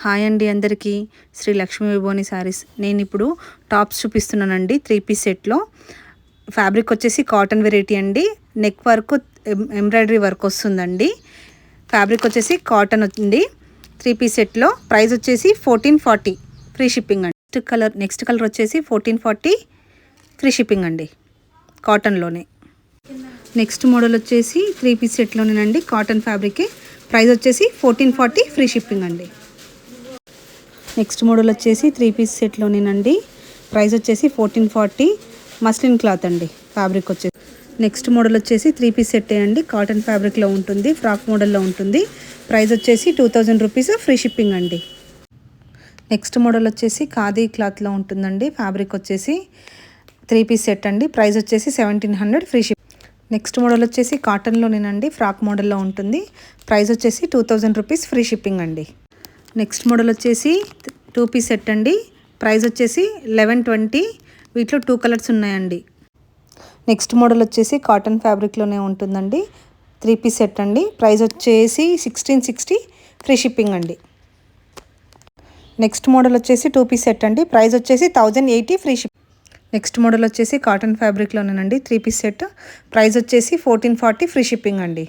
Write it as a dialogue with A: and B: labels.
A: Hi అండి అందరికీ. శ్రీ లక్ష్మీ విభోని శారీస్. నేను ఇప్పుడు టాప్స్ చూపిస్తున్నానండి 3 పీస్ సెట్లో. ఫ్యాబ్రిక్ వచ్చేసి కాటన్ వెరైటీ అండి. నెక్ వర్క్ ఎంబ్రాయిడరీ వర్క్ వస్తుందండి. ఫ్యాబ్రిక్ వచ్చేసి కాటన్ ఉంది. 3 పీస్ సెట్లో ప్రైస్ వచ్చేసి 1440 ఫ్రీ షిప్పింగ్ అండి. నెక్స్ట్ కలర్ వచ్చేసి 1440 ఫ్రీ షిప్పింగ్ అండి, కాటన్లోనే. నెక్స్ట్ మోడల్ వచ్చేసి 3 పీస్ సెట్లోనేనండి, కాటన్ ఫ్యాబ్రిక్. ప్రైస్ వచ్చేసి 1440 ఫ్రీ షిప్పింగ్ అండి. నెక్స్ట్ మోడల్ వచ్చేసి 3 పీస్ సెట్లోనేనండి. ప్రైస్ వచ్చేసి 1440 మస్లిన్ క్లాత్ అండి. ఫ్యాబ్రిక్ వచ్చేసి నెక్స్ట్ మోడల్ వచ్చేసి 3 పీస్ సెట్ అండి. కాటన్ ఫ్యాబ్రిక్లో ఉంటుంది, ఫ్రాక్ మోడల్లో ఉంటుంది. ప్రైస్ వచ్చేసి 2000 రూపీస్ ఫ్రీ షిప్పింగ్ అండి. నెక్స్ట్ మోడల్ వచ్చేసి ఖాదీ క్లాత్లో ఉంటుందండి. ఫ్యాబ్రిక్ వచ్చేసి 3 పీస్ సెట్ అండి. ప్రైస్ వచ్చేసి 1700 ఫ్రీ షిప్. నెక్స్ట్ మోడల్ వచ్చేసి కాటన్లోనేనండి, ఫ్రాక్ మోడల్లో ఉంటుంది. ప్రైస్ వచ్చేసి 2000 రూపీస్ ఫ్రీ షిప్పింగ్ అండి. నెక్స్ట్ మోడల్ వచ్చేసి 2 పీస్ సెట్ అండి. ప్రైస్ వచ్చేసి 1120. వీటిలో 2 కలర్స్ ఉన్నాయండి. నెక్స్ట్ మోడల్ వచ్చేసి కాటన్ ఫ్యాబ్రిక్లోనే ఉంటుందండి. 3 పీస్ సెట్ అండి. ప్రైస్ వచ్చేసి 1660 ఫ్రీ షిప్పింగ్ అండి. నెక్స్ట్ మోడల్ వచ్చేసి 2 పీస్ సెట్ అండి. ప్రైస్ వచ్చేసి 1080 ఫ్రీ షిప్. నెక్స్ట్ మోడల్ వచ్చేసి కాటన్ ఫ్యాబ్రిక్లోనేనండి, 3 పీస్ సెట్. ప్రైస్ వచ్చేసి 1440 ఫ్రీ షిప్పింగ్ అండి.